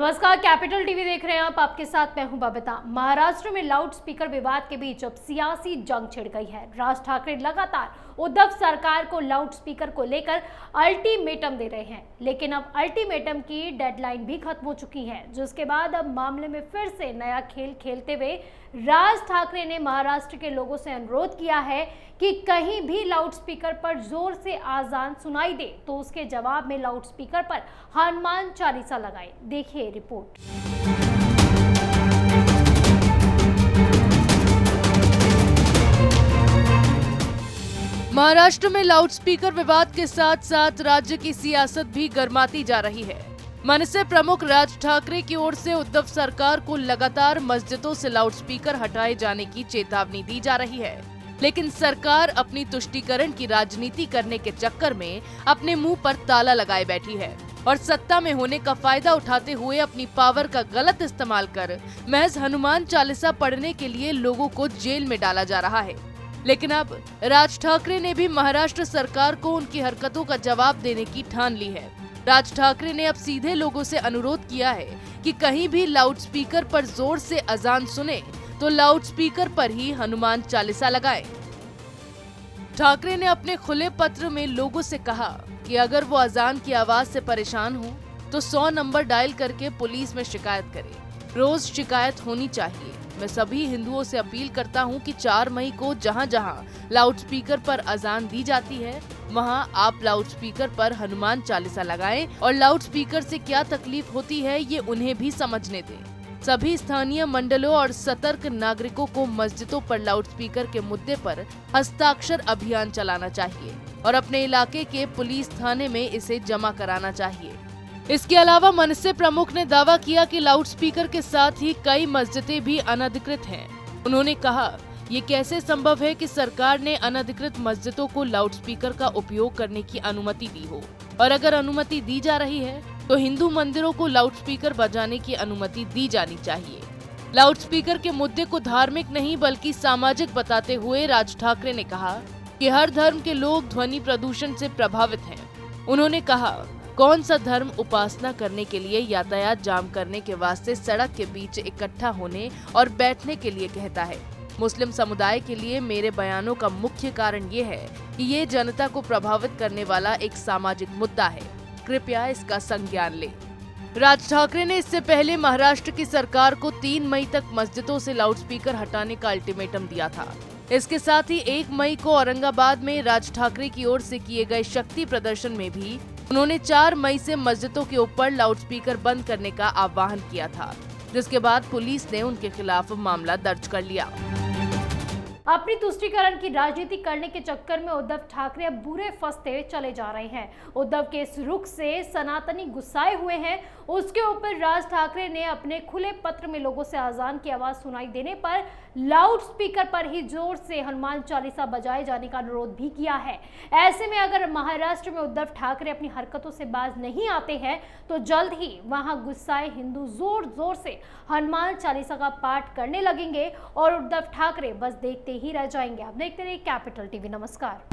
नमस्कार, capital TV देख रहे हैं आप। आपके साथ मैं हूं बबीता। महाराष्ट्र में लाउड स्पीकर विवाद के बीच अब सियासी जंग छिड़ गई है। राज ठाकरे लगातार उद्धव सरकार को लाउड स्पीकर को लेकर अल्टीमेटम दे रहे हैं, लेकिन अब अल्टीमेटम की डेडलाइन भी खत्म हो चुकी है, जिसके बाद अब मामले में फिर से नया खेल खेलते हुए राज ठाकरे ने महाराष्ट्र के लोगों से अनुरोध किया है कि कहीं भी लाउड स्पीकर पर जोर से आजान सुनाई दे तो उसके जवाब में लाउड स्पीकर पर हनुमान चालीसा लगाए। देखिए रिपोर्ट। महाराष्ट्र में लाउड स्पीकर विवाद के साथ साथ राज्य की सियासत भी गर्माती जा रही है। मनसे प्रमुख राज ठाकरे की ओर से उद्धव सरकार को लगातार मस्जिदों से लाउड स्पीकर हटाए जाने की चेतावनी दी जा रही है, लेकिन सरकार अपनी तुष्टीकरण की राजनीति करने के चक्कर में अपने मुंह पर ताला लगाए बैठी है और सत्ता में होने का फायदा उठाते हुए अपनी पावर का गलत इस्तेमाल कर महज हनुमान चालीसा पढ़ने के लिए लोगों को जेल में डाला जा रहा है। लेकिन अब राज ठाकरे ने भी महाराष्ट्र सरकार को उनकी हरकतों का जवाब देने की ठान ली है। राज ठाकरे ने अब सीधे लोगों से अनुरोध किया है कि कहीं भी लाउड स्पीकर पर जोर से अजान सुने तो लाउड स्पीकर पर ही हनुमान चालीसा लगाएं। ठाकरे ने अपने खुले पत्र में लोगों से कहा कि अगर वो अजान की आवाज से परेशान हो तो 100 नंबर डायल करके पुलिस में शिकायत करें। रोज शिकायत होनी चाहिए। मैं सभी हिंदुओं से अपील करता हूं कि 4 मई को जहां जहां लाउड स्पीकर पर अजान दी जाती है वहां आप लाउड स्पीकर पर हनुमान चालीसा लगाएं और लाउड स्पीकर से क्या तकलीफ होती है ये उन्हें भी समझने दें। सभी स्थानीय मंडलों और सतर्क नागरिकों को मस्जिदों पर लाउड स्पीकर के मुद्दे पर हस्ताक्षर अभियान चलाना चाहिए और अपने इलाके के पुलिस थाने में इसे जमा कराना चाहिए। इसके अलावा मनसे प्रमुख ने दावा किया कि लाउड स्पीकर के साथ ही कई मस्जिदें भी अनधिकृत हैं। उन्होंने कहा, ये कैसे संभव है कि सरकार ने अनधिकृत मस्जिदों को लाउड स्पीकर का उपयोग करने की अनुमति दी हो, और अगर अनुमति दी जा रही है तो हिंदू मंदिरों को लाउड स्पीकर बजाने की अनुमति दी जानी चाहिए। लाउड स्पीकर के मुद्दे को धार्मिक नहीं बल्कि सामाजिक बताते हुए राज ठाकरे ने कहा कि हर धर्म के लोग ध्वनि प्रदूषण से प्रभावित हैं। उन्होंने कहा, कौन सा धर्म उपासना करने के लिए यातायात जाम करने के वास्ते सड़क के बीच इकट्ठा होने और बैठने के लिए कहता है। मुस्लिम समुदाय के लिए मेरे बयानों का मुख्य कारण ये है कि ये जनता को प्रभावित करने वाला एक सामाजिक मुद्दा है। कृपया इसका संज्ञान लें। राज ठाकरे ने इससे पहले महाराष्ट्र की सरकार को 3 मई तक मस्जिदों से लाउड स्पीकर हटाने का अल्टीमेटम दिया था। इसके साथ ही 1 मई को औरंगाबाद में राज ठाकरे की ओर से किए गए शक्ति प्रदर्शन में भी उन्होंने 4 मई से मस्जिदों के ऊपर लाउड स्पीकर बंद करने का आह्वान किया था, जिसके बाद पुलिस ने उनके खिलाफ मामला दर्ज कर लिया। अपनी तुष्टीकरण की राजनीति करने के चक्कर में उद्धव ठाकरे अब बुरे फंसते चले जा रहे हैं। उद्धव के इस रुख से सनातनी गुस्साए हुए हैं। उसके ऊपर राज ठाकरे ने अपने खुले पत्र में लोगों से अजान की आवाज सुनाई देने पर लाउड स्पीकर पर ही जोर से हनुमान चालीसा बजाए जाने का अनुरोध भी किया है। ऐसे में अगर महाराष्ट्र में उद्धव ठाकरे अपनी हरकतों से बाज नहीं आते हैं तो जल्द ही वहां गुस्साए हिंदू जोर जोर से हनुमान चालीसा का पाठ करने लगेंगे और उद्धव ठाकरे बस देखते ही रह जाएंगे। आप देखते रहिए कैपिटल टीवी। नमस्कार।